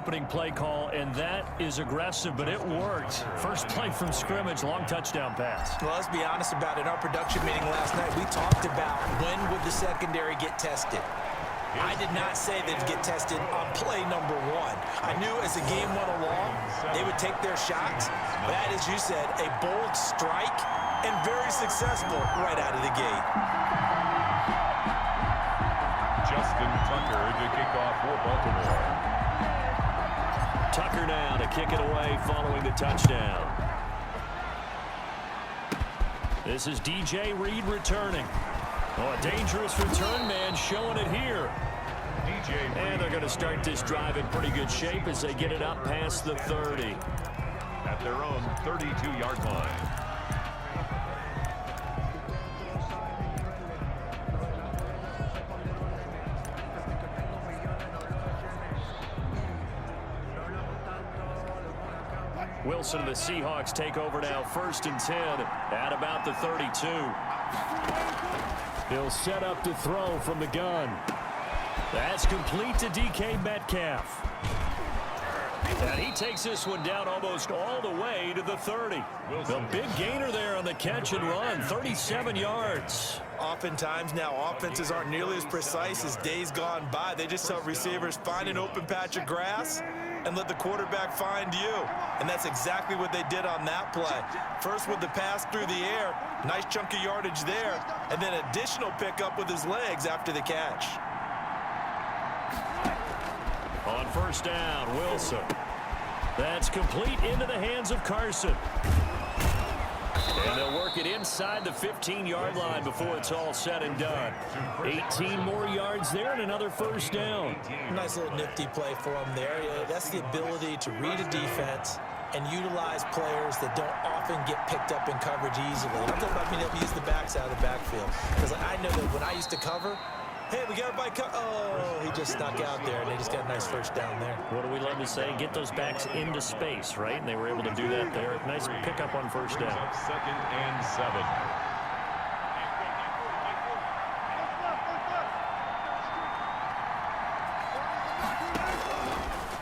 opening play call, and that is aggressive, but it worked. First play from scrimmage, long touchdown pass. Well, let's be honest about it. In our production meeting last night, we talked about when would the secondary get tested. I did not say they'd get tested on play number one. I knew as the game went along, they would take their shots. That, as you said, a bold strike and very successful right out of the gate. Justin Tucker to kick off for Baltimore. Tucker now to kick it away following the touchdown. This is DJ Reed returning. Oh, a dangerous return man showing it here. And they're going to start this drive in pretty good shape as they get it up past the 30. At their own 32-yard line. Wilson and the Seahawks take over now, 1st and 10 at about the 32. He'll set up to throw from the gun. That's complete to DK Metcalf. And he takes this one down almost all the way to the 30. The big gainer there on the catch and run, 37 yards. Oftentimes now offenses aren't nearly as precise as days gone by. They just tell receivers, find an open patch of grass and let the quarterback find you. And that's exactly what they did on that play. First with the pass through the air, nice chunk of yardage there, and then additional pickup with his legs after the catch. On 1st down, Wilson. That's complete into the hands of Carson. And they'll work it inside the 15-yard line before it's all said and done. 18 more yards there and another 1st down. Nice little nifty play for him there. That's the ability to read a defense and utilize players that don't often get picked up in coverage easily. I'm talking about being able to use the backs out of the backfield. Because I know that when I used to cover, hey, we got everybody oh, he just snuck out there, and they just got a nice 1st down there. What do we love to say? Get those backs into space, right? And they were able to do that there. Nice pickup on 1st down. 2nd and 7.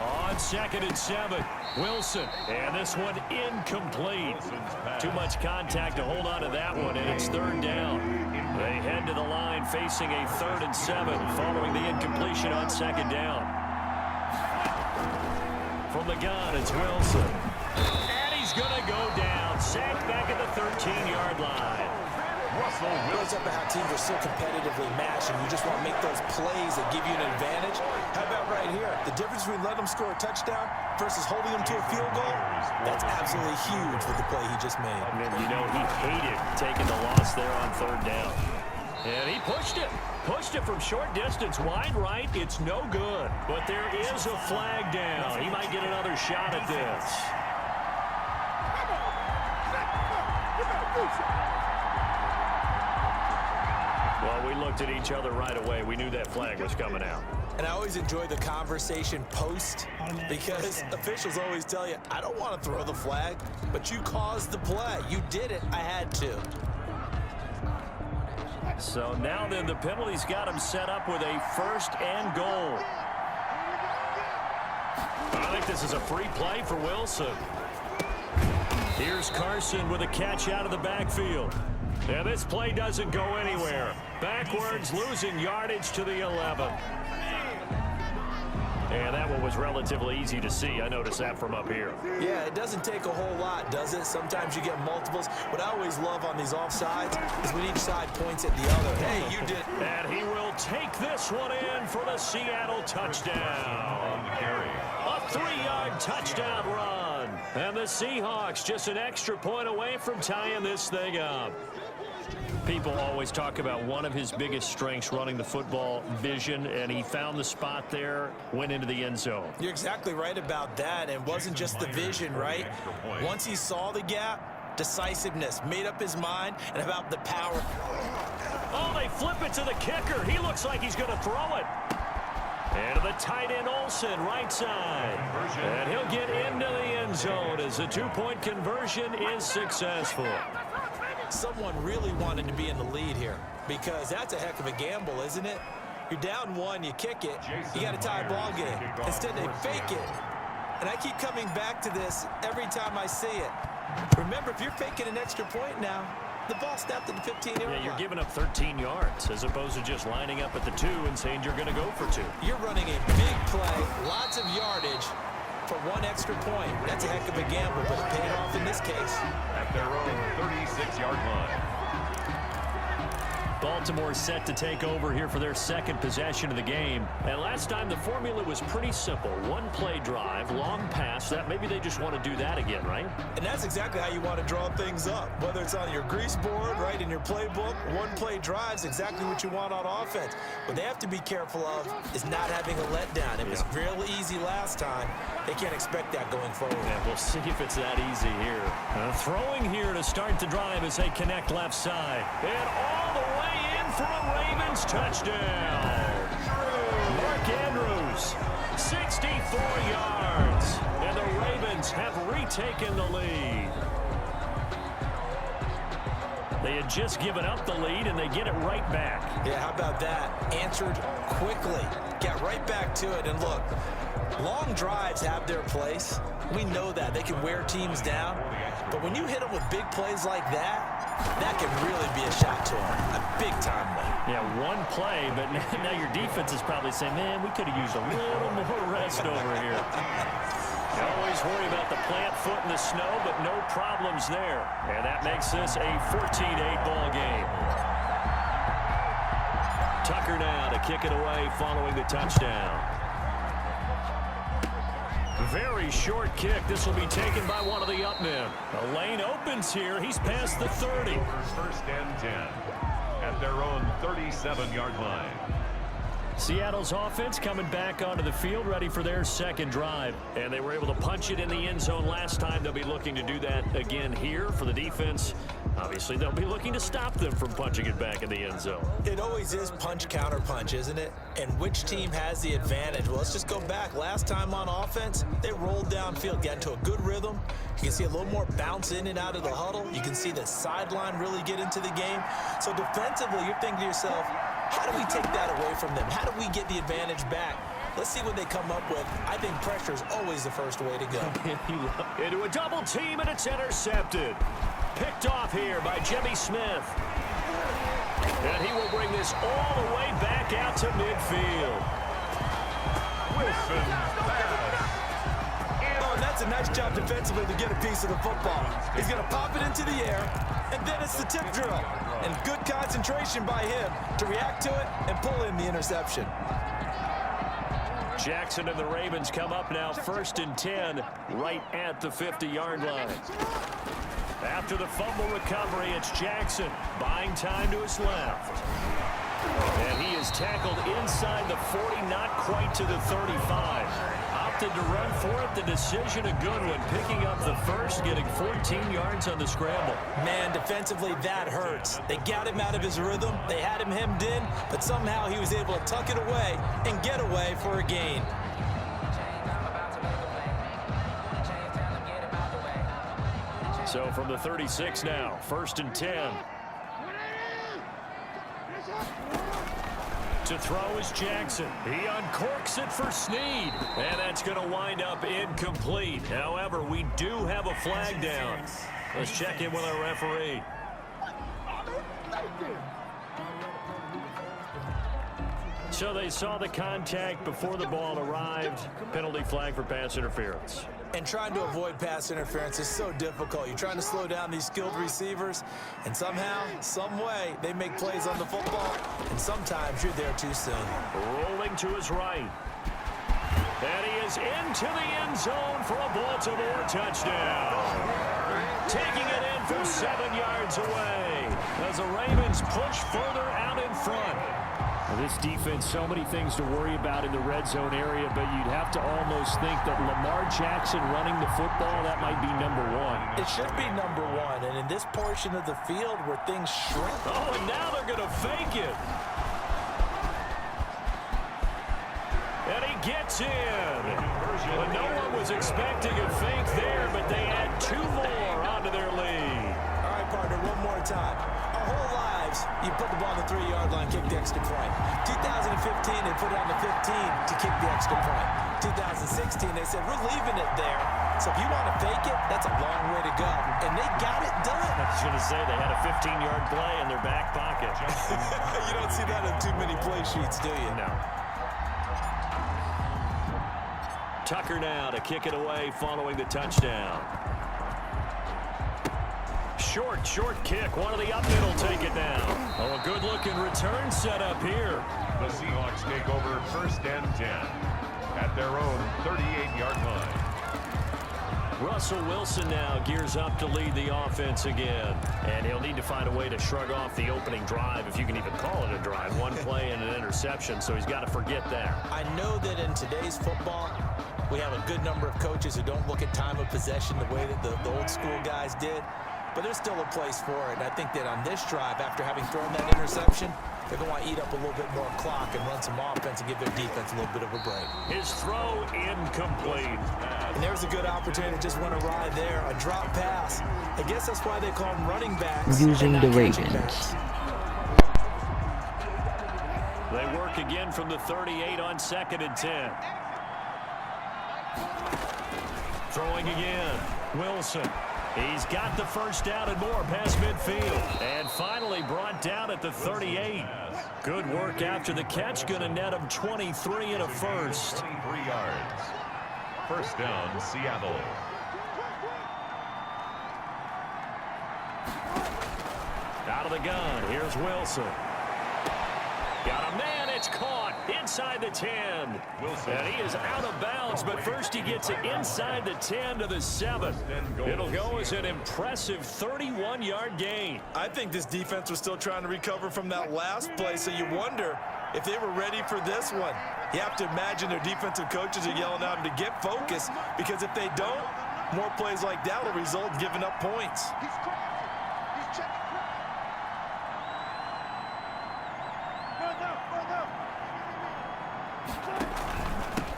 On 2nd and 7, Wilson. And this one incomplete. Too much contact to hold on to that one, and it's 3rd down. They head to the line facing a 3rd and 7 following the incompletion on 2nd down. From the gun, it's Wilson. And he's going to go down. Sacked back at the 13-yard line. Russell Wilson. Up how teams are so competitively matched, and you just want to make those plays that give you an advantage. How about right here? The difference between letting them score a touchdown versus holding them to a field goal, that's absolutely huge with the play he just made. And you know, he hated taking the loss there on 3rd down. And he pushed it. Pushed it from short distance, wide right. It's no good. But there is a flag down. He might get another shot at this. Well, we looked at each other right away. We knew that flag was coming out. And I always enjoy the conversation post because officials always tell you, I don't want to throw the flag, but you caused the play. You did it. I had to. So now then, the penalty's got him set up with a 1st and goal. I think this is a free play for Wilson. Here's Carson with a catch out of the backfield. And this play doesn't go anywhere. Backwards, losing yardage to the 11. And that one was relatively easy to see. I noticed that from up here. Yeah, it doesn't take a whole lot, does it? Sometimes you get multiples. What I always love on these offsides is when each side points at the other. Hey, you did. And he will take this one in for the Seattle touchdown. A 3-yard touchdown run. And the Seahawks just an extra point away from tying this thing up. People always talk about one of his biggest strengths running the football, vision, and he found the spot there, went into the end zone. You're exactly right about that. It wasn't just the vision, right? Once he saw the gap, decisiveness, made up his mind, and about the power. Oh, they flip it to the kicker. He looks like he's going to throw it. And to the tight end, Olsen, right side. And he'll get into the end zone as the 2-point conversion is successful. Someone really wanted to be in the lead here because that's a heck of a gamble, isn't it? You're down 1, you kick it, you got a tie ball game. Instead, they fake it, And I keep coming back to this every time I see it. Remember, if you're faking an extra point now, the ball snapped at the 15-yard line. Yeah, you're giving up 13 yards as opposed to just lining up at the 2 and saying you're going to go for 2. You're running a big play, lots of yardage for 1 extra point. That's a heck of a gamble, but it paid off in this case. At their own 36-yard line. Baltimore set to take over here for their second possession of the game. And last time the formula was pretty simple. 1-play drive, long pass. That maybe they just want to do that again, right? And that's exactly how you want to draw things up. Whether it's on your grease board, right, in your playbook, 1-play drive's exactly what you want on offense. What they have to be careful of is not having a letdown. It was real easy last time. They can't expect that going forward. Yeah, we'll see if it's that easy here. Throwing here to start the drive as they connect left side. And all the way in for a Ravens touchdown. Mark Andrews, 64 yards. And the Ravens have retaken the lead. They had just given up the lead, and they get it right back. Yeah, how about that? Answered quickly. Got right back to it. And look, long drives have their place. We know that. They can wear teams down. But when you hit them with big plays like that, that can really be a shot to them. A big-time one. Yeah, 1 play, but now your defense is probably saying, man, we could have used a little more rest over here. You always worry about the plant foot in the snow, but no problems there. And that makes this a 14-8 ball game. Tucker now to kick it away following the touchdown. Very short kick. This will be taken by one of the up men. The lane opens here. He's past the 30. First and 10 at their own 37-yard line. Seattle's offense coming back onto the field, ready for their second drive. And they were able to punch it in the end zone last time. They'll be looking to do that again here for the defense. Obviously, they'll be looking to stop them from punching it back in the end zone. It always is punch, counter punch, isn't it? And which team has the advantage? Well, let's just go back. Last time on offense, they rolled downfield, got into a good rhythm. You can see a little more bounce in and out of the huddle. You can see the sideline really get into the game. So defensively, you're thinking to yourself, how do we take that away from them? How do we get the advantage back? Let's see what they come up with. I think pressure is always the first way to go. Into a double team, and it's intercepted. Picked off here by Jimmy Smith. And he will bring this all the way back out to midfield. Wilson pass. Oh, and that's a nice job defensively to get a piece of the football. He's going to pop it into the air, and then it's the tip drill. And good concentration by him to react to it and pull in the interception. Jackson and the Ravens come up now 1st and 10 right at the 50-yard line. After the fumble recovery, it's Jackson buying time to his left. And he is tackled inside the 40, not quite to the 35. Opted to run for it. The decision a good one. Picking up the first, getting 14 yards on the scramble. Man, defensively, that hurts. They got him out of his rhythm. They had him hemmed in, but somehow he was able to tuck it away and get away for a gain. So from the 36 now, 1st and 10. To throw is Jackson. He uncorks it for Snead. And that's going to wind up incomplete. However, we do have a flag down. Let's check in with our referee. So they saw the contact before the ball arrived. Penalty flag for pass interference. And trying to avoid pass interference is so difficult. You're trying to slow down these skilled receivers, and somehow, some way, they make plays on the football, and sometimes you're there too soon. Rolling to his right. And he is into the end zone for a Baltimore touchdown. Taking it in from 7 yards away as the Ravens push further out in front. This defense, so many things to worry about in the red zone area, but you'd have to almost think that Lamar Jackson running the football, that might be number one. It should be number one, and in this portion of the field where things shrink. Oh, and now they're going to fake it. And he gets in. Well, no one was expecting a fake there, but they add 2 more onto their lead. All right, partner, one more time. Our whole lives, you put the ball on the 3-yard line, kick the extra point. 2015, they put it on the 15 to kick the extra point. 2016, they said, we're leaving it there. So if you want to fake it, that's a long way to go. And they got it done. I was going to say they had a 15-yard play in their back pocket. You don't see that in too many play sheets, do you? No. Tucker now to kick it away following the touchdown. Short kick. One of the up middle take it down. Oh, a good-looking return set up here. The Seahawks take over 1st and 10 at their own 38-yard line. Russell Wilson now gears up to lead the offense again. And he'll need to find a way to shrug off the opening drive, if you can even call it a drive. One play and an interception, so he's got to forget that. I know that in today's football, we have a good number of coaches who don't look at time of possession the way that the old school guys did. But there's still a place for it. And I think that on this drive, after having thrown that interception, they're going to want to eat up a little bit more clock and run some offense and give their defense a little bit of a break. His throw incomplete. And there's a good opportunity to just run a ride there, a drop pass. I guess that's why they call them running backs. Using the Ravens. They work again from the 38 on 2nd and 10. Throwing again. Wilson. He's got the first down and more past midfield. And finally brought down at the 38. Good work after the catch. Going to net him 23 and a first. 23 yards. 1st down, Seattle. Out of the gun. Here's Wilson. Got a man. It's caught inside the 10. Wilson. And he is out of bounds, but first he gets it inside the 10 to the 7. It'll go as an impressive 31-yard gain. I think this defense was still trying to recover from that last play, so you wonder if they were ready for this one. You have to imagine their defensive coaches are yelling at them to get focused, because if they don't, more plays like that will result in giving up points.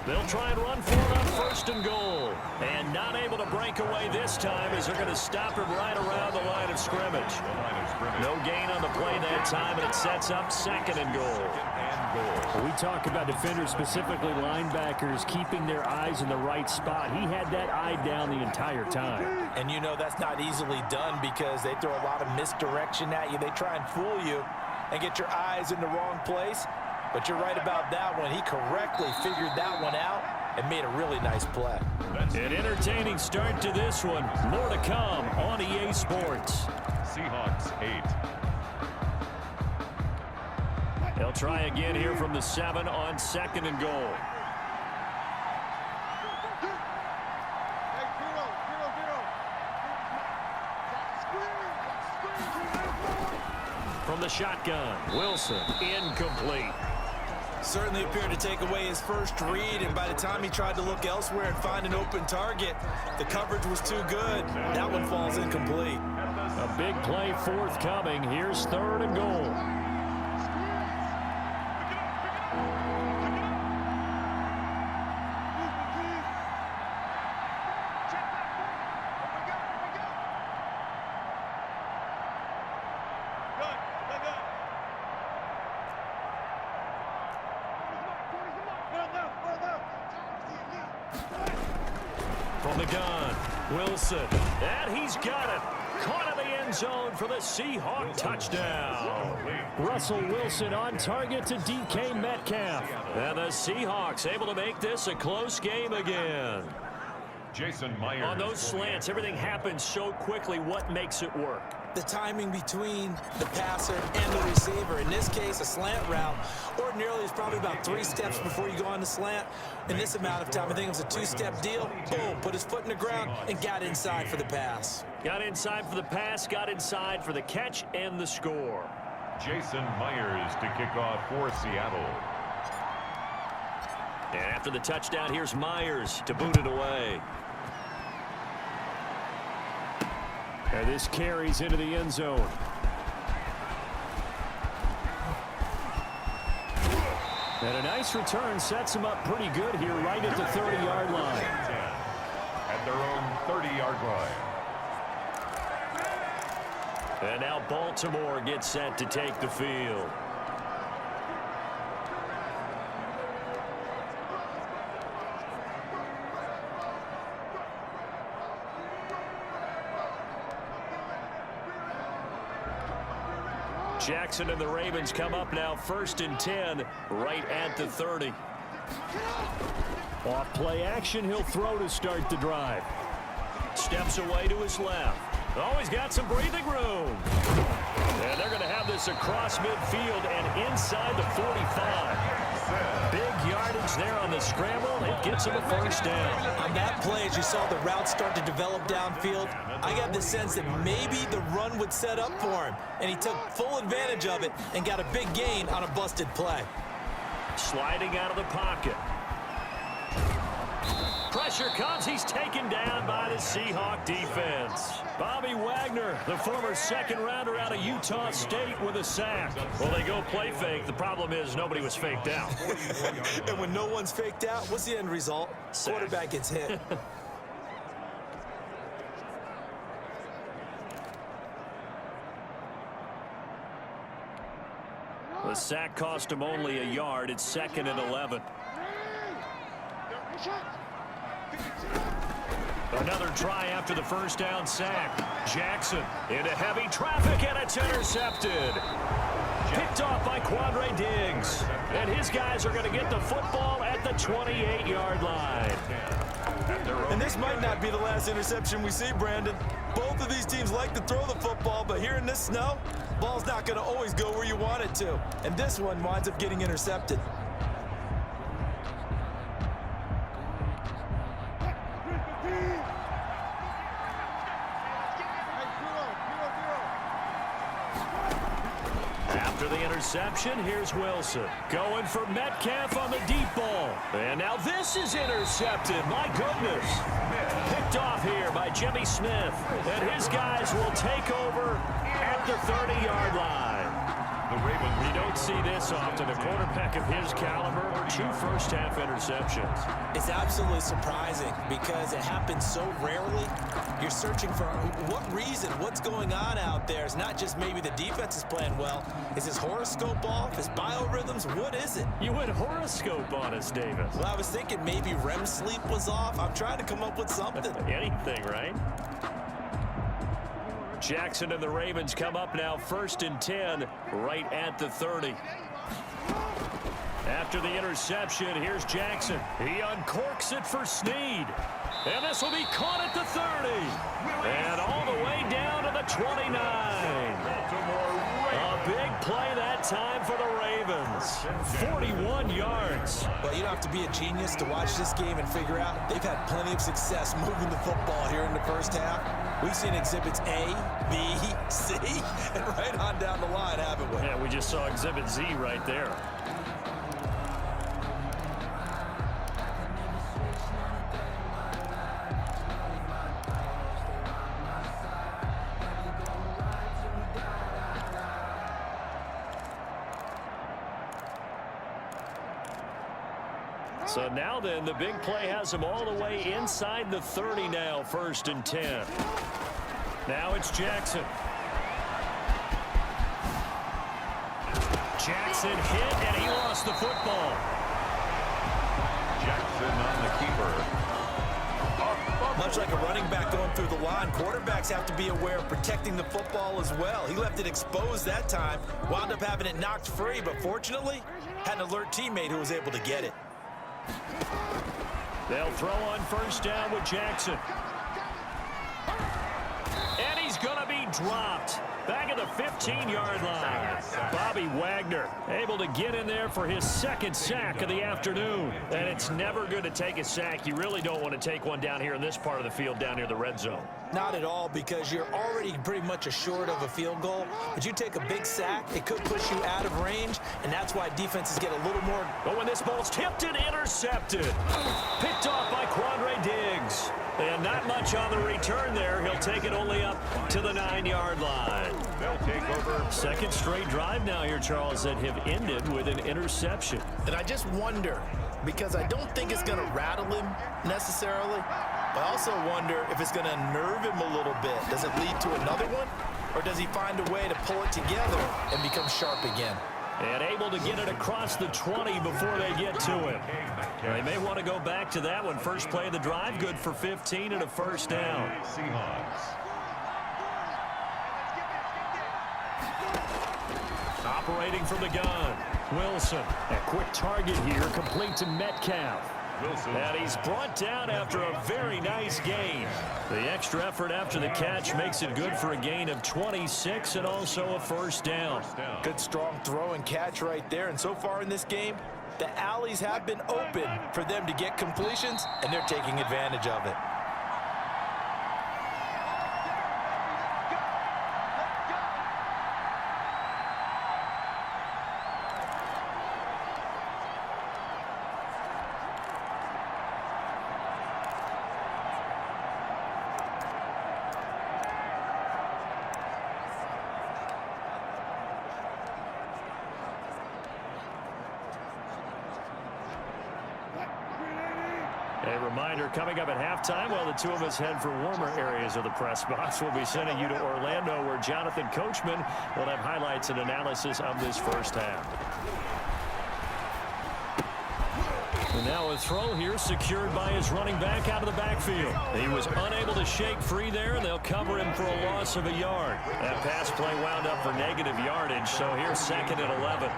They'll try and run for it on 1st and goal. And not able to break away this time as they're going to stop him right around the line of scrimmage. No gain on the play that time, and it sets up 2nd and goal. We talk about defenders, specifically linebackers, keeping their eyes in the right spot. He had that eye down the entire time. And you know that's not easily done because they throw a lot of misdirection at you. They try and fool you and get your eyes in the wrong place. But you're right about that one. He correctly figured that one out and made a really nice play. An entertaining start to this one. More to come on EA Sports. Seahawks 8. They'll try again here from the 7 on 2nd and goal. From the shotgun, Wilson, incomplete. Certainly appeared to take away his first read, and by the time he tried to look elsewhere and find an open target, the coverage was too good. That one falls incomplete. A big play forthcoming. Here's 3rd and goal. From the gun, Wilson, and he's got it. Caught in the end zone for the Seahawk touchdown. Russell Wilson on target to DK Metcalf. And the Seahawks able to make this a close game again. Jason Myers. On those slants, everything happens so quickly. What makes it work? The timing between the passer and the receiver. In this case, a slant route ordinarily is probably about 3 steps before you go on the slant. In this amount of time, I think it was a 2-step deal. Boom, put his foot in the ground and got inside for the pass. Got inside for the pass, got inside for the catch and the score. Jason Myers to kick off for Seattle. And after the touchdown, here's Myers to boot it away. And this carries into the end zone. And a nice return sets him up pretty good here right at the 30-yard line. At their own 30-yard line. And now Baltimore gets set to take the field. Jackson and the Ravens come up now 1st and 10 right at the 30. Off play action, he'll throw to start the drive. Steps away to his left. Oh, he's got some breathing room. And they're going to have this across midfield and inside the 45. Big yardage there on the scramble. It gets him a 1st down. On that play, as you saw the route start to develop downfield, I got the sense that maybe the run would set up for him. And he took full advantage of it and got a big gain on a busted play. Sliding out of the pocket. Pressure comes. He's taken down by the Seahawk defense. Bobby Wagner, the former 2nd-rounder out of Utah State, with a sack. Well, they go play fake. The problem is nobody was faked out. And when no one's faked out, what's the end result? Sack. Quarterback gets hit. The sack cost him only a yard. It's 2nd and 11. Another try after the 1st down sack. Jackson into heavy traffic, and it's intercepted. Picked off by Quandre Diggs. And his guys are going to get the football at the 28-yard line. And this might not be the last interception we see, Brandon. Both of these teams like to throw the football, but here in this snow, ball's not going to always go where you want it to. And this one winds up getting intercepted. After the interception, here's Wilson. Going for Metcalf on the deep ball. And now this is intercepted. My goodness. Picked off here by Jimmy Smith. And his guys will take over at the 30-yard line. You don't see this often. A quarterback of his caliber, 2 first-half interceptions. It's absolutely surprising because it happens so rarely. You're searching for what reason, what's going on out there. It's not just maybe the defense is playing well. Is his horoscope off? His biorhythms? What is it? You went horoscope on us, Davis. Well, I was thinking maybe REM sleep was off. I'm trying to come up with something. Anything, right? Jackson and the Ravens come up now 1st and 10 right at the 30. After the interception, here's Jackson. He uncorks it for Snead. And this will be caught at the 30. And all the way down to the 29. A big play that time for the Ravens. 41 yards. Well, you don't have to be a genius to watch this game and figure out they've had plenty of success moving the football here in the 1st half. We've seen exhibits A, B, C, and right on down the line, haven't we? Yeah, we just saw exhibit Z right there. So now then, the big play has them all the way inside the 30 now, 1st and 10. Now it's Jackson. Jackson hit, and he lost the football. Jackson on the keeper. Much like a running back going through the line, quarterbacks have to be aware of protecting the football as well. He left it exposed that time, wound up having it knocked free, but fortunately, had an alert teammate who was able to get it. They'll throw on 1st down with Jackson. And he's going to be dropped. Back at the 15-yard line. Bobby Wagner able to get in there for his 2nd sack of the afternoon. And it's never good to take a sack. You really don't want to take one down here in this part of the field down near the red zone. Not at all, because you're already pretty much assured of a field goal. But you take a big sack, it could push you out of range, and that's why defenses get a little more. But when this ball's tipped and intercepted. Picked off by Quandre Diggs. And not much on the return there. He'll take it only up to the 9-yard line. They'll take over. 2nd straight drive now here, Charles, that have ended with an interception. And I just wonder, because I don't think it's going to rattle him necessarily, but I also wonder if it's going to unnerve him a little bit. Does it lead to another one? Or does he find a way to pull it together and become sharp again? And able to get it across the 20 before they get to him. They may want to go back to that one. First play of the drive, good for 15 and a 1st down. Seahawks. operating from the gun. Wilson. A quick target here, complete to Metcalf. Wilson. And he's brought down after a very nice gain. The extra effort after the catch makes it good for a gain of 26 and also a first down. Good strong throw and catch right there. And so far in this game, the alleys have been open for them to get completions, and they're taking advantage of it. A reminder, coming up at halftime, while the two of us head for warmer areas of the press box, we'll be sending you to Orlando, where Jonathan Coachman will have highlights and analysis of this first half. And now a throw here secured by his running back out of the backfield. He was unable to shake free there, and they'll cover him for a loss of a yard. That pass play wound up for negative yardage, so here's 2nd and 11.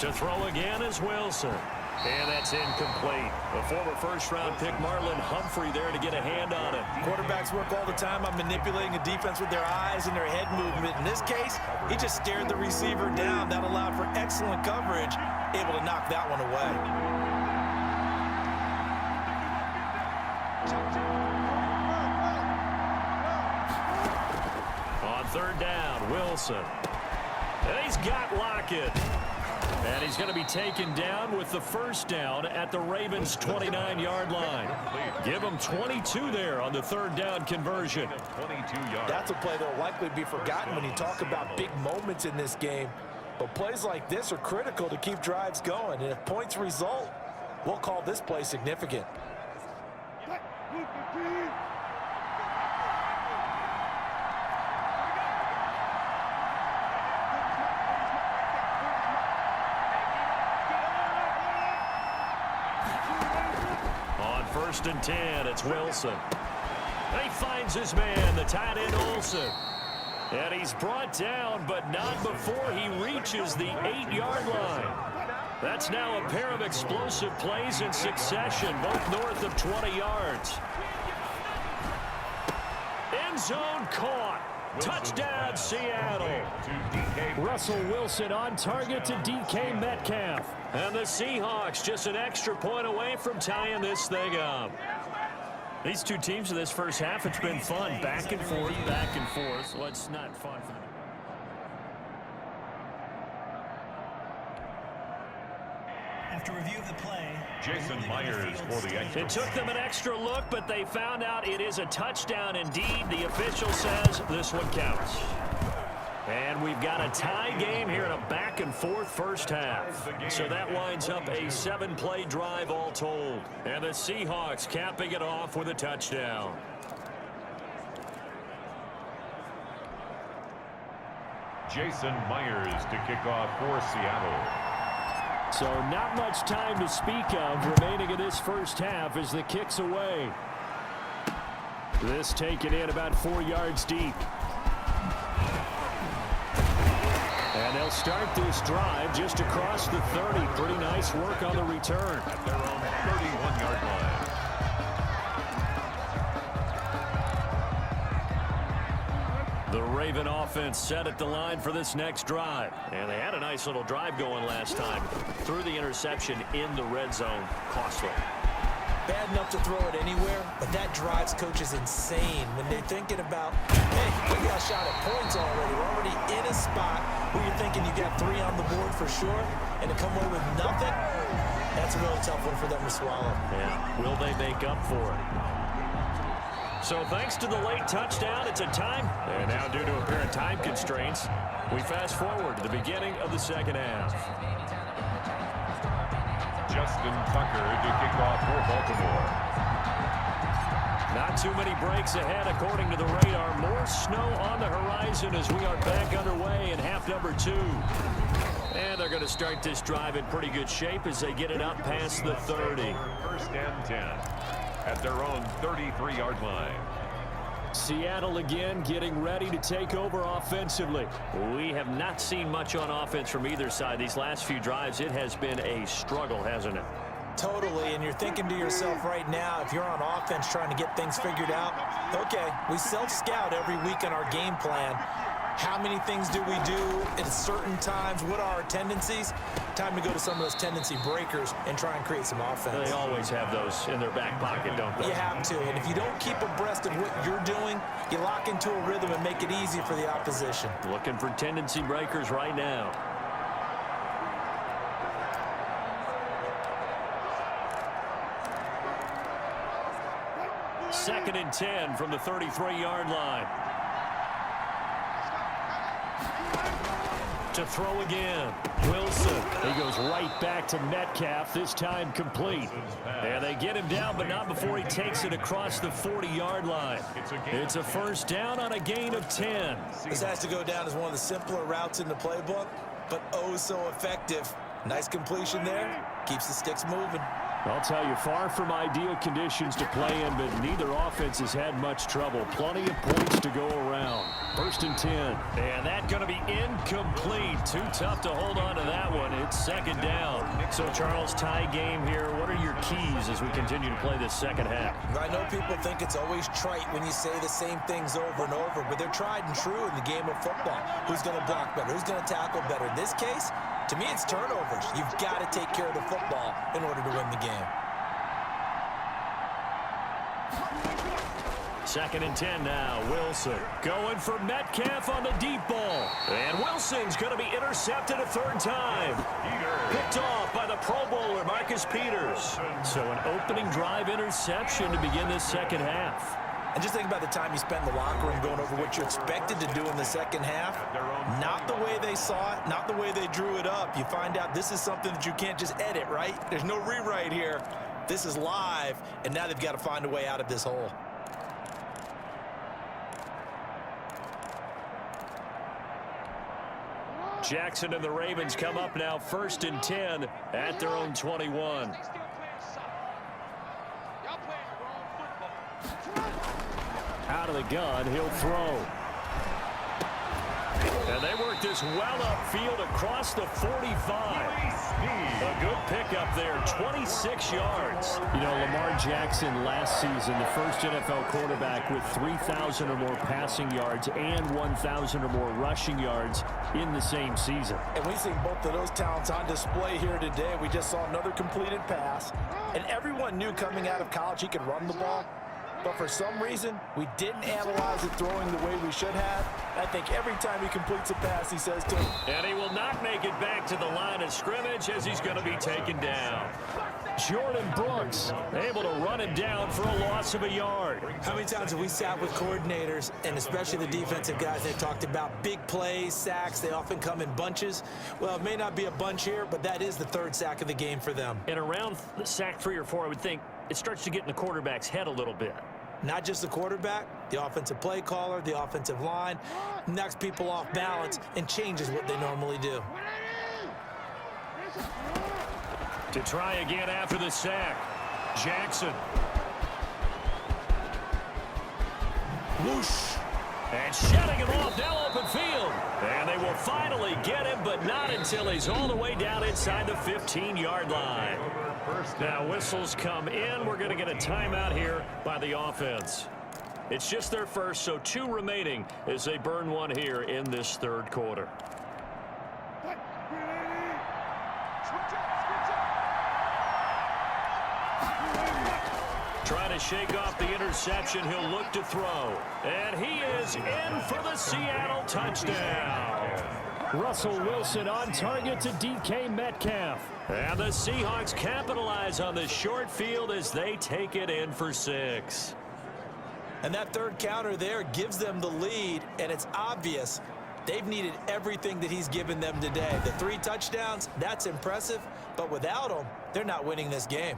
To throw again is Wilson. And that's incomplete. The former first-round pick Marlon Humphrey there to get a hand on it. Quarterbacks work all the time on manipulating a defense with their eyes and their head movement. In this case, he just stared the receiver down. That allowed for excellent coverage, able to knock that one away. On 3rd down, Wilson. And he's got Lockett. And he's going to be taken down with the first down at the Ravens' 29-yard line. Give him 22 there on the 3rd down conversion. 22 yards. That's a play that will likely be forgotten when you talk about big moments in this game. But plays like this are critical to keep drives going. And if points result, we'll call this play significant. On 1st and 10, it's Wilson. He finds his man, the tight end Olsen. And he's brought down, but not before he reaches the 8-yard line. That's now a pair of explosive plays in succession, both north of 20 yards. End zone caught. Touchdown, Seattle. Russell Wilson on target to DK Metcalf. And the Seahawks just an extra point away from tying this thing up. These two teams in this first half, it's been fun. Back and forth, back and forth. Well, it's not fun for them. After review of the play, Jason Myers for the extra. It took them an extra look, but they found out it is a touchdown indeed. The official says this one counts. And we've got a tie game here in a back-and-forth first half. So that winds up a 7-play drive all told. And the Seahawks capping it off with a touchdown. Jason Myers to kick off for Seattle. So not much time to speak of remaining in this first half as the kick's away. This taken in about 4 yards deep. And they'll start this drive just across the 30. Pretty nice work on the return. At their own 31-yard line. The Raven offense set at the line for this next drive. And they had a nice little drive going last time. Threw the interception in the red zone. Costly. Bad enough to throw it anywhere, but that drives coaches insane when they're thinking about, hey, we got a shot at points already. We're already in a spot where you're thinking you got 3 on the board for sure, and to come away with nothing, that's a really tough one for them to swallow. Yeah. Will they make up for it? So thanks to the late touchdown, it's a time. And now due to apparent time constraints, we fast forward to the beginning of the second half. Justin Tucker to kick off for Baltimore. Not too many breaks ahead according to the radar. More snow on the horizon as we are back underway in half number 2. And they're going to start this drive in pretty good shape as they get it up past the 30. First and 10 at their own 33-yard line. Seattle again getting ready to take over offensively. We have not seen much on offense from either side. These last few drives, it has been a struggle, hasn't it? Totally, and you're thinking to yourself right now, if you're on offense trying to get things figured out, okay, we self-scout every week in our game plan. How many things do we do at certain times? What are our tendencies? Time to go to some of those tendency breakers and try and create some offense. They always have those in their back pocket, don't they? You have to, and if you don't keep abreast of what you're doing, you lock into a rhythm and make it easy for the opposition. Looking for tendency breakers right now. Second and 10 from the 33-yard line. To throw again. Wilson. He goes right back to Metcalf, this time complete. And they get him down, but not before he takes it across the 40-yard line. It's a first down on a gain of 10. This has to go down as one of the simpler routes in the playbook, but oh so effective. Nice completion there. Keeps the sticks moving. I'll tell you, far from ideal conditions to play in, but neither offense has had much trouble. Plenty of points to go around. First and 10. And that's going to be incomplete. Too tough to hold on to that one. It's second down. So, Charles, tie game here. What are your keys as we continue to play this second half? I know people think it's always trite when you say the same things over and over, but they're tried and true in the game of football. Who's going to block better? Who's going to tackle better? In this case, to me, it's turnovers. You've got to take care of the football in order to win the game. Second and 10 now. Wilson going for Metcalf on the deep ball. And Wilson's going to be intercepted a third time. Picked off by the Pro Bowler, Marcus Peters. So an opening drive interception to begin this second half. And just think about the time you spent in the locker room going over what you expected to do in the second half. Not the way they saw it, not the way they drew it up. You find out this is something that you can't just edit, right? There's no rewrite here. This is live, and now they've got to find a way out of this hole. Jackson and the Ravens come up now first and 10 at their own 21. Out of the gun, he'll throw. And they work this well upfield across the 45. A good pickup there, 26 yards. You know, Lamar Jackson last season, the first NFL quarterback with 3,000 or more passing yards and 1,000 or more rushing yards in the same season. And we've seen both of those talents on display here today. We just saw another completed pass. And everyone knew coming out of college he could run the ball. But for some reason, we didn't analyze it throwing the way we should have. I think every time he completes a pass, he says to him. And he will not make it back to the line of scrimmage as he's going to be taken down. Jordan Brooks able to run him down for a loss of a yard. How many times have we sat with coordinators, and especially the defensive guys, they've talked about big plays, sacks. They often come in bunches. Well, it may not be a bunch here, but that is the third sack of the game for them. And around sack 3 or 4, I would think it starts to get in the quarterback's head a little bit. Not just the quarterback, the offensive play caller, the offensive line, knocks people off balance and changes what they normally do. To try again after the sack, Jackson. Whoosh. And shutting him off, now open field. And they will finally get him, but not until he's all the way down inside the 15-yard line. Now whistles come in. We're going to get a timeout here by the offense. It's just their first, so 2 remaining as they burn one here in this third quarter. Trying to shake off the interception, he'll look to throw. And he is in for the Seattle touchdown. Russell Wilson on target to DK Metcalf. And the Seahawks capitalize on the short field as they take it in for 6. And that third counter there gives them the lead, and it's obvious they've needed everything that he's given them today. The 3 touchdowns, that's impressive, but without him, they're not winning this game.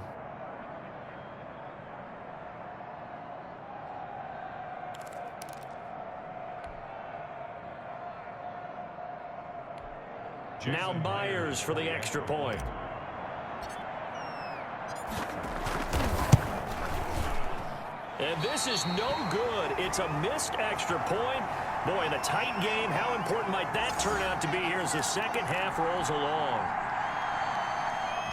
Now Myers for the extra point. And this is no good. It's a missed extra point. Boy, in a tight game, how important might that turn out to be here as the second half rolls along?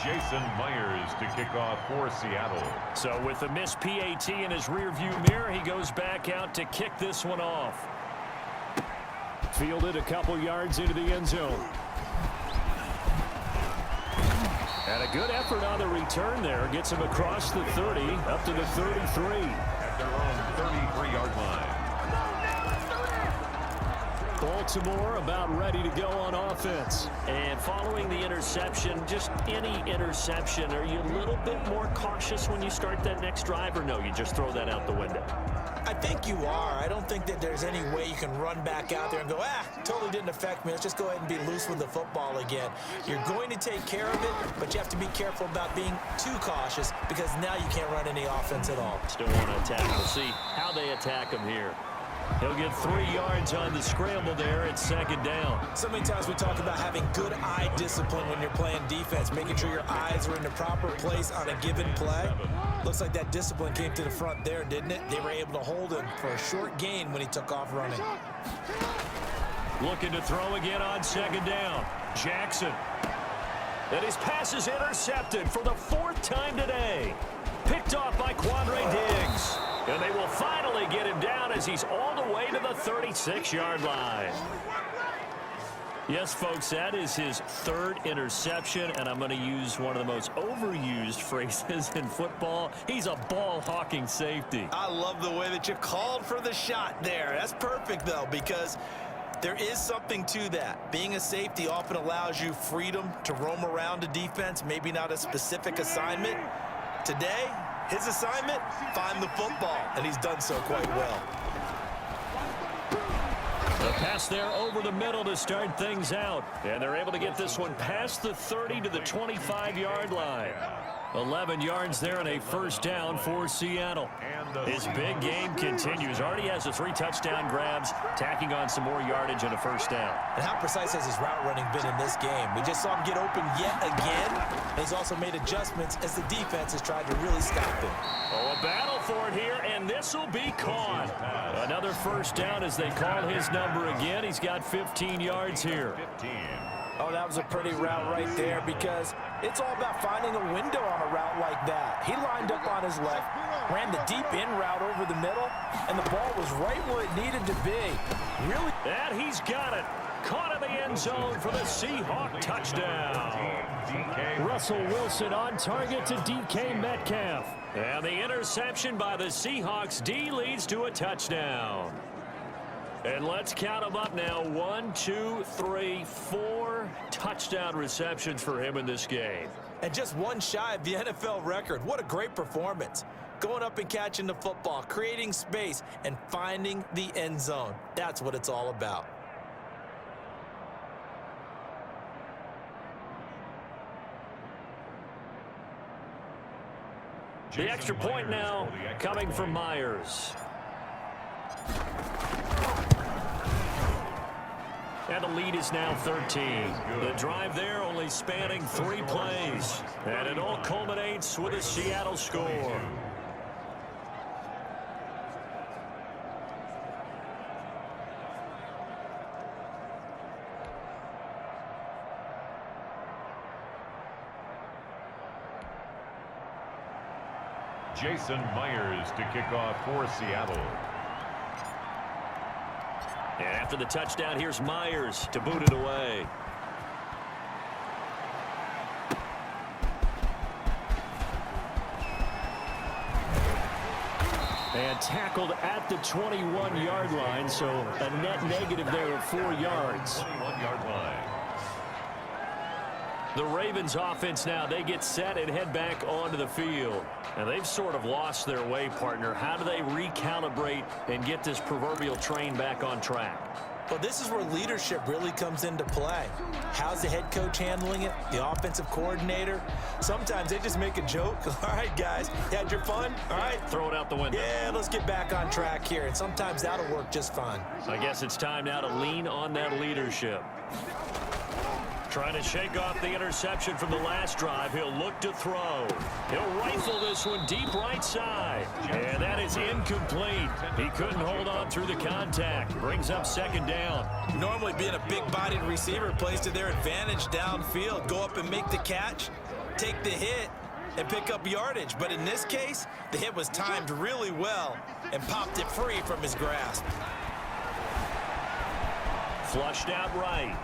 Jason Myers to kick off for Seattle. So with the missed PAT in his rearview mirror, he goes back out to kick this one off. Fielded a couple yards into the end zone. And a good effort on the return there. Gets him across the 30, up to the 33. At their own 33-yard line. Baltimore about ready to go on offense. And following the interception, just any interception, are you a little bit more cautious when you start that next drive, or no, you just throw that out the window? I think you are. I don't think that there's any way you can run back out there and go, totally didn't affect me. Let's just go ahead and be loose with the football again. You're going to take care of it, but you have to be careful about being too cautious because now you can't run any offense at all. Still want to attack. We'll see how they attack him here. He'll get 3 yards on the scramble there at second down. So many times we talk about having good eye discipline when you're playing defense, making sure your eyes are in the proper place on a given play. Looks like that discipline came to the front there, didn't it? They were able to hold him for a short gain when he took off running. Looking to throw again on second down. Jackson. And his pass is intercepted for the 4th time today. Picked off by Quandre Diggs. And they will finally get him down as he's all the way to the 36-yard line. Yes, folks, that is his 3rd interception, and I'm going to use one of the most overused phrases in football. He's a ball-hawking safety. I love the way that you called for the shot there. That's perfect, though, because there is something to that. Being a safety often allows you freedom to roam around a defense, maybe not a specific assignment. Today, his assignment, find the football, and he's done so quite well. The pass there over the middle to start things out. And they're able to get this one past the 30 to the 25-yard line. 11 yards there and a first down for Seattle. His big game continues. Already has the 3 touchdown grabs, tacking on some more yardage and a first down. And how precise has his route running been in this game? We just saw him get open yet again. And he's also made adjustments as the defense has tried to really stop him. Oh, a battle for it here, and this will be caught. Another first down as they call his number again. He's got 15 yards here. 15. Oh, that was a pretty route right there because it's all about finding a window on a route like that. He lined up on his left, ran the deep in route over the middle, and the ball was right where it needed to be. Really? And he's got it. Caught in the end zone for the Seahawk touchdown. Russell Wilson on target to DK Metcalf. And the interception by the Seahawks D leads to a touchdown. And let's count them up now. 1, 2, 3, 4 touchdown receptions for him in this game. And just one shy of the NFL record. What a great performance. Going up and catching the football, creating space, and finding the end zone. That's what it's all about. The extra point now coming from Myers. And the lead is now 13. The drive there only spanning 3 plays. And it all culminates with a Seattle score. Jason Myers to kick off for Seattle. And after the touchdown, here's Myers to boot it away. And tackled at the 21-yard line, so a net negative there of 4 yards. 21-yard line. The Ravens offense now, they get set and head back onto the field. And they've sort of lost their way, partner. How do they recalibrate and get this proverbial train back on track? Well, this is where leadership really comes into play. How's the head coach handling it? The offensive coordinator? Sometimes they just make a joke. All right, guys, you had your fun? All right. Throw it out the window. Yeah, let's get back on track here. And sometimes that'll work just fine. I guess it's time now to lean on that leadership. Trying to shake off the interception from the last drive. He'll look to throw. He'll rifle this one deep right side. And that is incomplete. He couldn't hold on through the contact. Brings up second down. Normally being a big-bodied receiver plays to their advantage downfield. Go up and make the catch, take the hit, and pick up yardage. But in this case, the hit was timed really well and popped it free from his grasp. Flushed out right.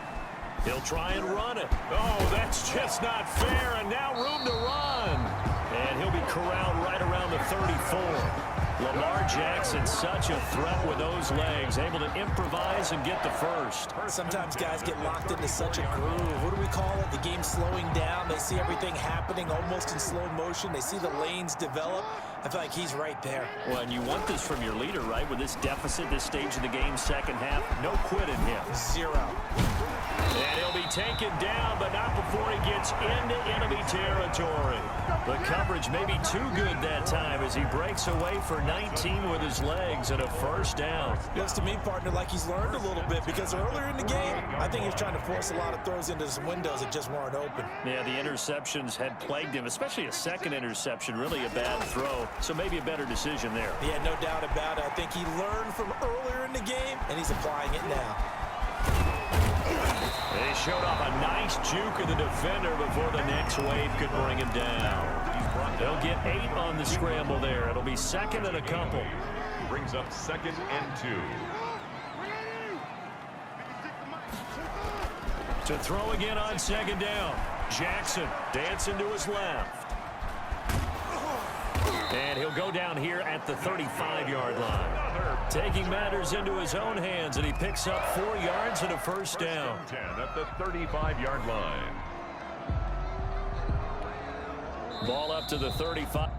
He'll try and run it. Oh, that's just not fair, and now room to run. And he'll be corralled right around the 34. Lamar Jackson, such a threat with those legs, able to improvise and get the first. Sometimes guys get locked into such a groove. What do we call it? The game's slowing down. They see everything happening almost in slow motion. They see the lanes develop. I feel like he's right there. Well, and you want this from your leader, right? With this deficit, this stage of the game, second half, no quit in him. Zero. And he'll be taken down, but not before he gets into enemy territory. The coverage may be too good that time as he breaks away for 19 with his legs and a first down. Looks to me, partner, like he's learned a little bit because earlier in the game, I think he was trying to force a lot of throws into some windows that just weren't open. Yeah, the interceptions had plagued him, especially a second interception, really a bad throw. So maybe a better decision there. Yeah, no doubt about it. I think he learned from earlier in the game, and he's applying it now. They showed off a nice juke of the defender before the next wave could bring him down. They'll get 8 on the scramble there. It'll be second and a couple. Brings up 2nd and 2. To throw again on second down. Jackson dancing to his left. And he'll go down here at the 35-yard line. Taking matters into his own hands, and he picks up 4 yards and a first down. 10 at the 35-yard line. Ball up to the 35.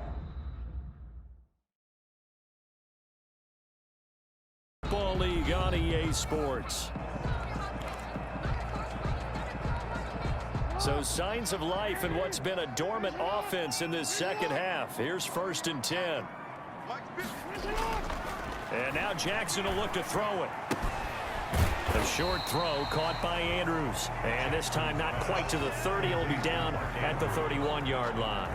Football League on EA Sports. So signs of life in what's been a dormant offense in this second half. Here's 1st and 10. And now Jackson will look to throw it. A short throw caught by Andrews. And this time not quite to the 30. It'll be down at the 31-yard line.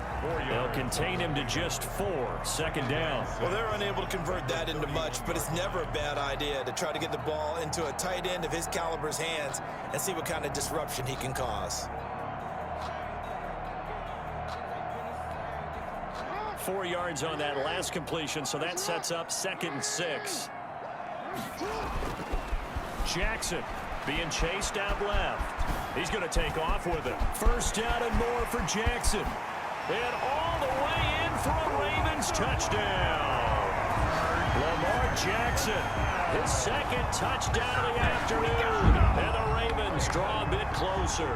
They'll contain him to just 4. 2nd down. Well, they're unable to convert that into much, but it's never a bad idea to try to get the ball into a tight end of his caliber's hands and see what kind of disruption he can cause. 4 yards on that last completion, so that sets up 2nd and 6. Jackson being chased out left. He's going to take off with it. First down and more for Jackson. And all the way in for a Ravens touchdown. Lamar Jackson, his 2nd touchdown of the afternoon. And the Ravens draw a bit closer.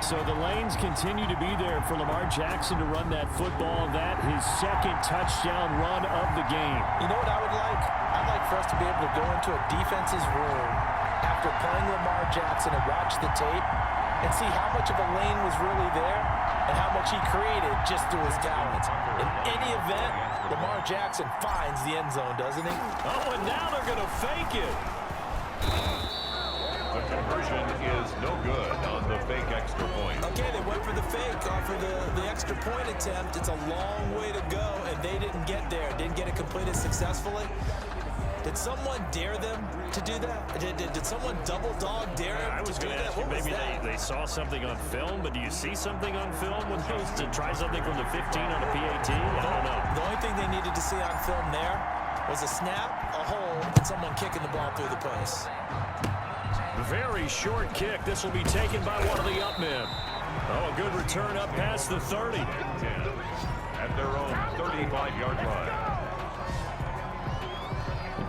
So the lanes continue to be there for Lamar Jackson to run that football. That his 2nd touchdown run of the game. You know what I would like? I'd like for us to be able to go into a defense's room after playing Lamar Jackson and watch the tape and see how much of a lane was really there and how much he created just through his talents. In any event, Lamar Jackson finds the end zone, doesn't he? Oh, and now they're going to fake it. The conversion is no good on the fake extra point. Okay, they went for the fake, for the extra point attempt. It's a long way to go, and they didn't get there. Didn't get it completed successfully. Did someone dare them to do that? Did someone double dog dare them I was to do going to that? ask you, What was maybe that? they saw something on film, but do you see something on film when they was to try something from the 15 on a PAT? I don't know. The only thing they needed to see on film there was a snap, a hole, and someone kicking the ball through the post. Very short kick. This will be taken by one of the up men. Oh, a good return up past the 30. 10 at their own 35-yard line.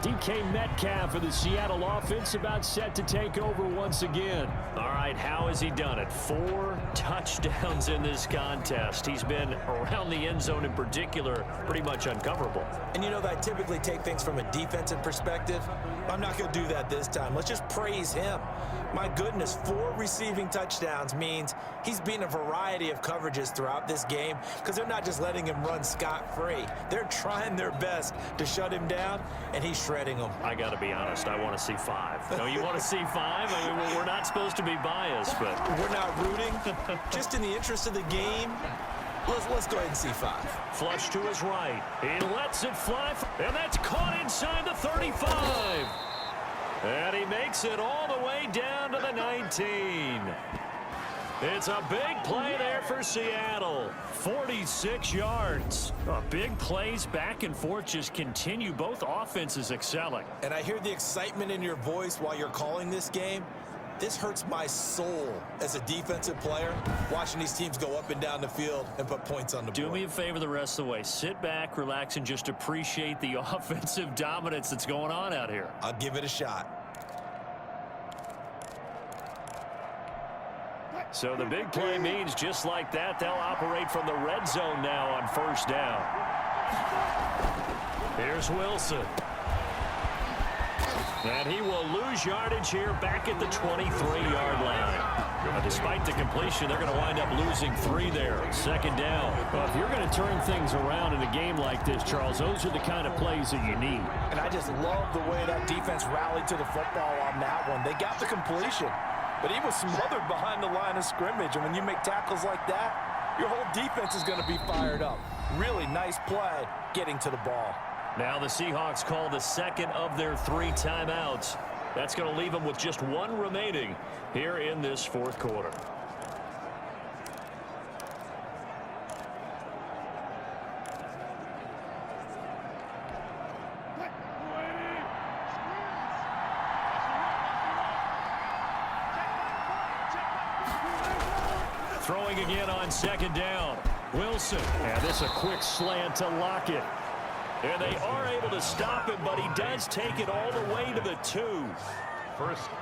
DK Metcalf of the Seattle offense about set to take over once again. All right, how has he done it? 4 touchdowns in this contest. He's been around the end zone in particular, pretty much uncoverable. And you know that I typically take things from a defensive perspective. I'm not going to do that this time. Let's just praise him. My goodness, 4 receiving touchdowns means he's been a variety of coverages throughout this game because they're not just letting him run scot-free. They're trying their best to shut him down, and he shredded shredding them. I got to be honest, I want to see 5. No, you want to see 5? I mean, we're not supposed to be biased, but We're not rooting. Just in the interest of the game, let's go ahead and see 5. flush to his right. He lets it fly, and that's caught inside the 35. And he makes it all the way down to the 19. It's a big play there for Seattle. 46 yards. Big plays back and forth just continue. Both offenses excelling. And I hear the excitement in your voice while you're calling this game. This hurts my soul as a defensive player, watching these teams go up and down the field and put points on the board. Do me a favor the rest of the way. Sit back, relax, and just appreciate the offensive dominance that's going on out here. I'll give it a shot. So the big play means just like that, they'll operate from the red zone now on first down. Here's Wilson. And he will lose yardage here back at the 23-yard line. Despite the completion, they're going to wind up losing 3 there. Second down. Well, if you're going to turn things around in a game like this, Charles, those are the kind of plays that you need. And I just love the way that defense rallied to the football on that one. They got the completion, but he was smothered behind the line of scrimmage. And when you make tackles like that, your whole defense is going to be fired up. Really nice play getting to the ball. Now the Seahawks call the second of their 3 timeouts. That's going to leave them with just 1 remaining here in this fourth quarter. Throwing again on second down. Wilson. And this a quick slant to Lockett. And they are able to stop him, but he does take it all the way to the 2.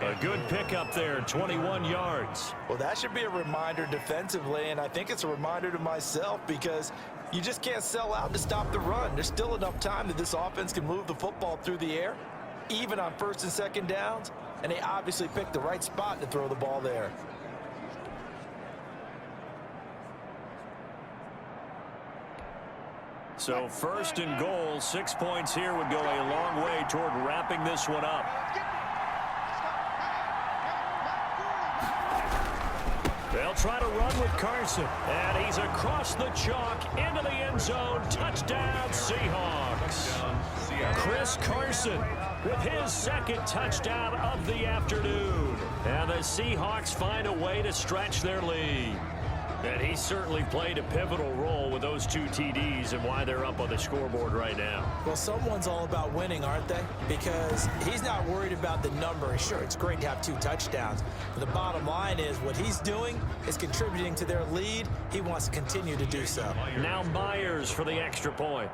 A good pickup there, 21 yards. Well, that should be a reminder defensively, and I think it's a reminder to myself because you just can't sell out to stop the run. There's still enough time that this offense can move the football through the air, even on first and second downs, and they obviously picked the right spot to throw the ball there. So first and goal, 6 points here would go a long way toward wrapping this one up. They'll try to run with Carson, and he's across the chalk into the end zone. Touchdown, Seahawks. Chris Carson with his second touchdown of the afternoon. And the Seahawks find a way to stretch their lead. And he certainly played a pivotal role with those 2 TDs and why they're up on the scoreboard right now. Well, someone's all about winning, aren't they? Because he's not worried about the number. Sure, it's great to have 2 touchdowns. But the bottom line is what he's doing is contributing to their lead. He wants to continue to do so. Now Myers for the extra point.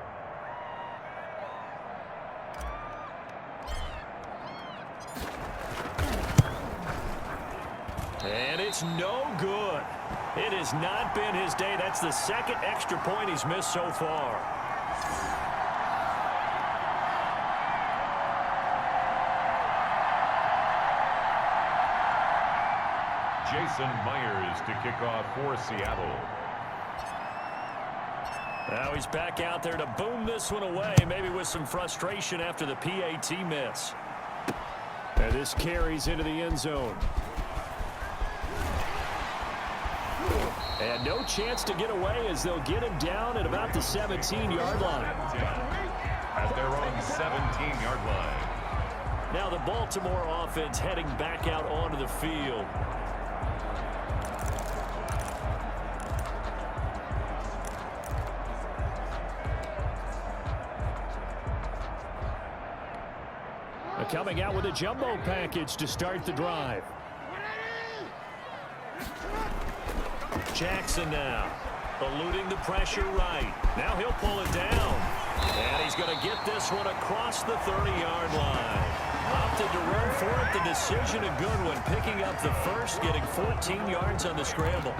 And it's no good. It has not been his day. That's the second extra point he's missed so far. Jason Myers to kick off for Seattle. Now he's back out there to boom this one away, maybe with some frustration after the PAT miss. And this carries into the end zone. And no chance to get away as they'll get him down at about the 17-yard line. At their own 17-yard line. Now the Baltimore offense heading back out onto the field. Coming out with a jumbo package to start the drive. Jackson now, eluding the pressure right. Now he'll pull it down. And he's going to get this one across the 30-yard line. Opted to run for it. The decision a good one. Picking up the first, getting 14 yards on the scramble.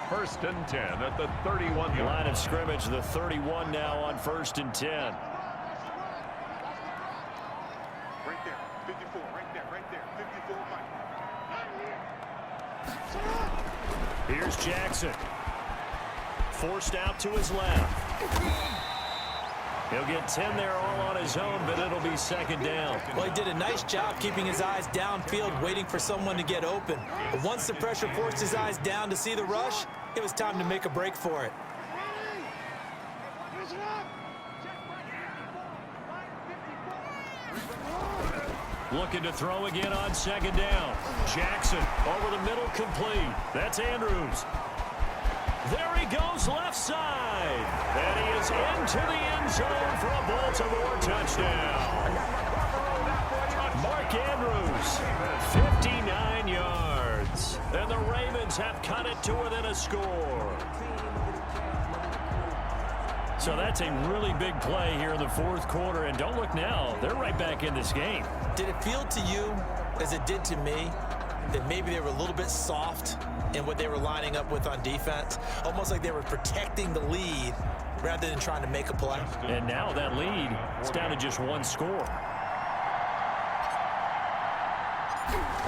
First and 10 at the 31-yard line of scrimmage, the 31 now on first and 10. Right there, 54, right there, 54, Mike. Here's Jackson. Forced out to his left. He'll get 10 there all on his own, but it'll be second down. Well, he did a nice job keeping his eyes downfield, waiting for someone to get open. But once the pressure forced his eyes down to see the rush, it was time to make a break for it. Looking to throw again on second down. Jackson over the middle, complete. That's Andrews. There he goes left side. And he is into the end zone for a Baltimore touchdown. Mark Andrews, 59 yards. And the Ravens have cut it to within a score. So that's a really big play here in the fourth quarter. And don't look now, they're right back in this game. Did it feel to you, as it did to me, that maybe they were a little bit soft in what they were lining up with on defense? Almost like they were protecting the lead rather than trying to make a play. And now that lead is down to just one score.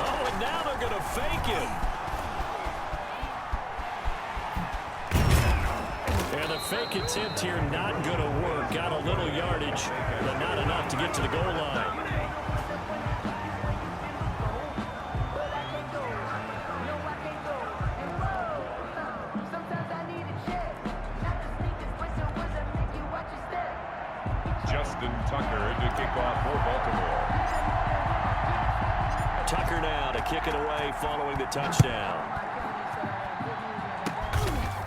Oh, and now they're going to fake it. And the fake attempt here not going to work. Got a little yardage, but not enough to get to the goal line. Tucker to kick off for Baltimore. Tucker now to kick it away following the touchdown.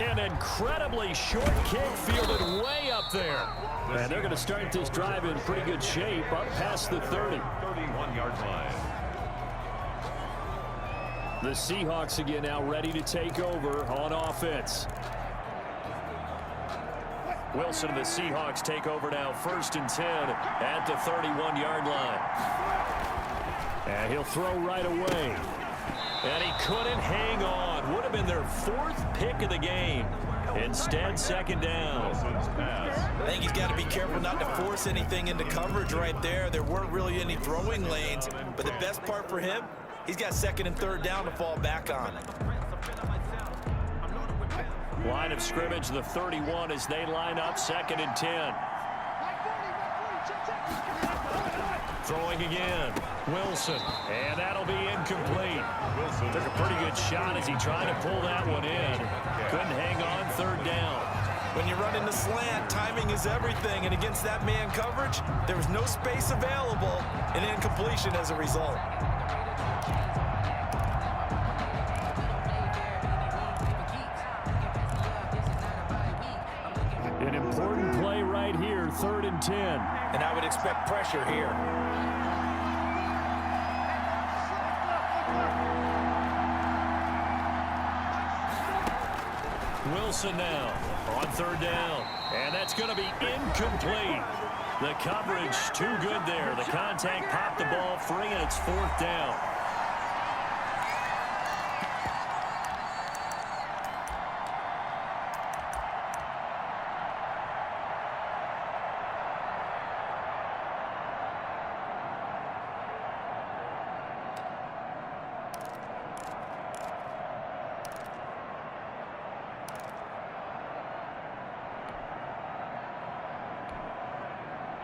An incredibly short kick fielded way up there. And they're going to start this drive in pretty good shape up past the 30. 31-yard line. The Seahawks again now ready to take over on offense. Wilson and the Seahawks take over now, 1st and 10 at the 31-yard line. And he'll throw right away. And he couldn't hang on. Would have been their 4th pick of the game. Instead, second down. Wilson's pass. I think he's got to be careful not to force anything into coverage right there. There weren't really any throwing lanes, but the best part for him, he's got 2nd and 3rd down to fall back on. Line of scrimmage, the 31 as they line up, 2nd and 10. Throwing again, Wilson, and that'll be incomplete. Wilson Took a pretty good shot as he tried to pull that one in. Couldn't hang on, 3rd down. When you're running the slant, timing is everything, and against that man coverage, there was no space available, and incompletion as a result. An important play right here, 3rd and 10. And I would expect pressure here. Wilson now on 3rd down, and that's going to be incomplete. The coverage too good there. The contact popped the ball free, and it's 4th down.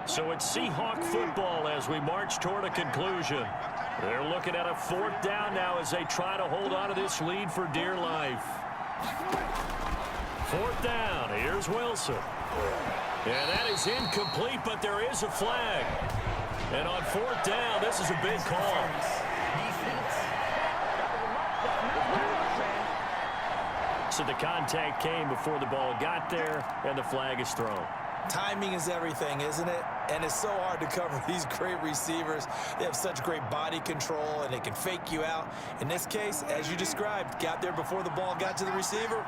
So it's Seahawk football as we march toward a conclusion. They're looking at a 4th down now as they try to hold on to this lead for dear life. 4th down. Here's Wilson. And that is incomplete, but there is a flag. And on 4th down, this is a big call. So the contact came before the ball got there, and the flag is thrown. Timing is everything, isn't it? And it's so hard to cover these great receivers. They have such great body control, and they can fake you out. In this case, as you described, got there before the ball got to the receiver.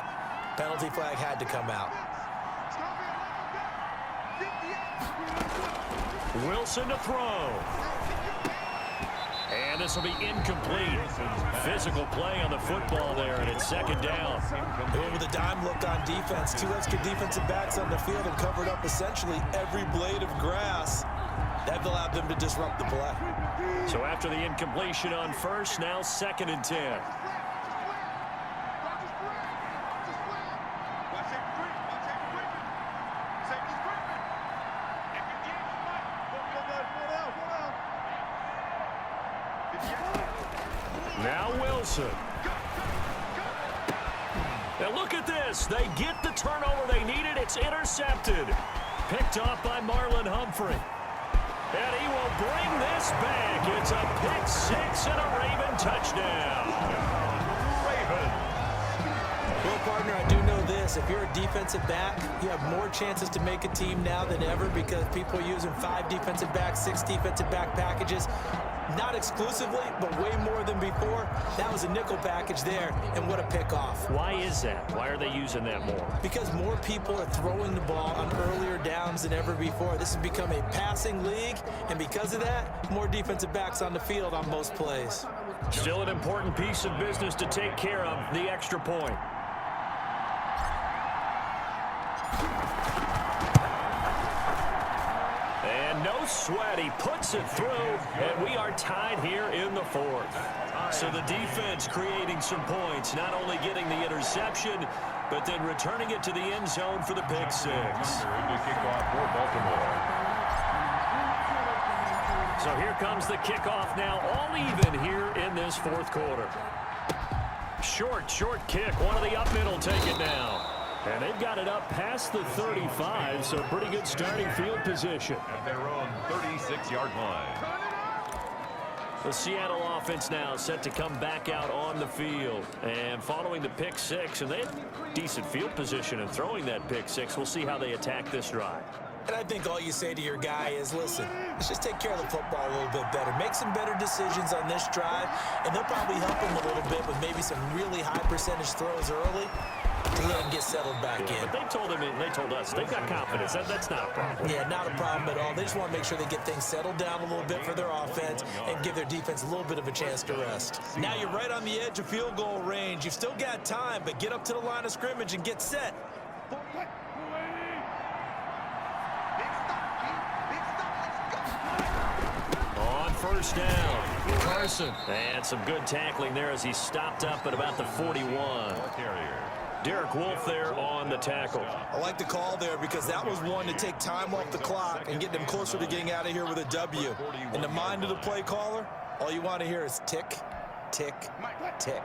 Penalty flag had to come out. Wilson to throw. And this will be incomplete. Physical play on the football there, and it's 2nd down. They went with a dime look on defense. 2 extra defensive backs on the field and covered up essentially every blade of grass. That allowed them to disrupt the play. So after the incompletion on 1st, now 2nd and 10. Wilson. And look at this. They get the turnover they needed. It's intercepted. Picked off by Marlon Humphrey. And he will bring this back. It's a pick six and a Raven touchdown. Ravens. Well, partner, I do know this. If you're a defensive back, you have more chances to make a team now than ever because people are using 5 defensive backs, 6 defensive back packages. Not exclusively, but way more than before. That was a nickel package there, and what a pickoff. Why is that? Why are they using that more? Because more people are throwing the ball on earlier downs than ever before. This has become a passing league, and because of that, more defensive backs on the field on most plays. Still an important piece of business to take care of, the extra point. And no sweat, he puts it through, and we are tied here in the 4th. So the defense creating some points, not only getting the interception, but then returning it to the end zone for the pick six. The kickoff for Baltimore. So here comes the kickoff now, all even here in this 4th quarter. Short kick, one of the up middle take it now. And they've got it up past the 35, so pretty good starting field position. At their own 36-yard line. The Seattle offense now set to come back out on the field. And following the pick six, and they had decent field position in throwing that pick six. We'll see how they attack this drive. And I think all you say to your guy is, listen, let's just take care of the football a little bit better. Make some better decisions on this drive, and they'll probably help him a little bit with maybe some really high percentage throws early to let him get settled back in. But they told him, and they told us, they've got confidence. That's not a problem. Yeah, not a problem at all. They just want to make sure they get things settled down a little bit for their offense and give their defense a little bit of a chance to rest. Now you're right on the edge of field goal range. You've still got time, but get up to the line of scrimmage and get set. On first down, Carson. And some good tackling there as he stopped up at about the 41. Derek Wolfe there on the tackle. I like the call there because that was one to take time off the clock and get them closer to getting out of here with a W. In the mind of the play caller, all you want to hear is tick, tick, tick.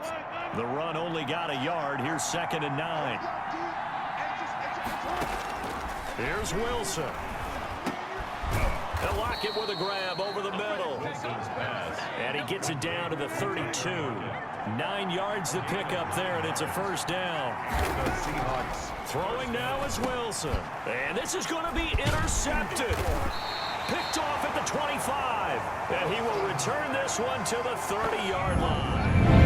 The run only got a yard. Here's 2nd and 9. Here's Wilson. And Lockett with a grab over the middle. And he gets it down to the 32. 9 yards to pick up there, and it's a first down. The Seahawks. Throwing now is Wilson. And this is going to be intercepted. Picked off at the 25. And he will return this one to the 30-yard line.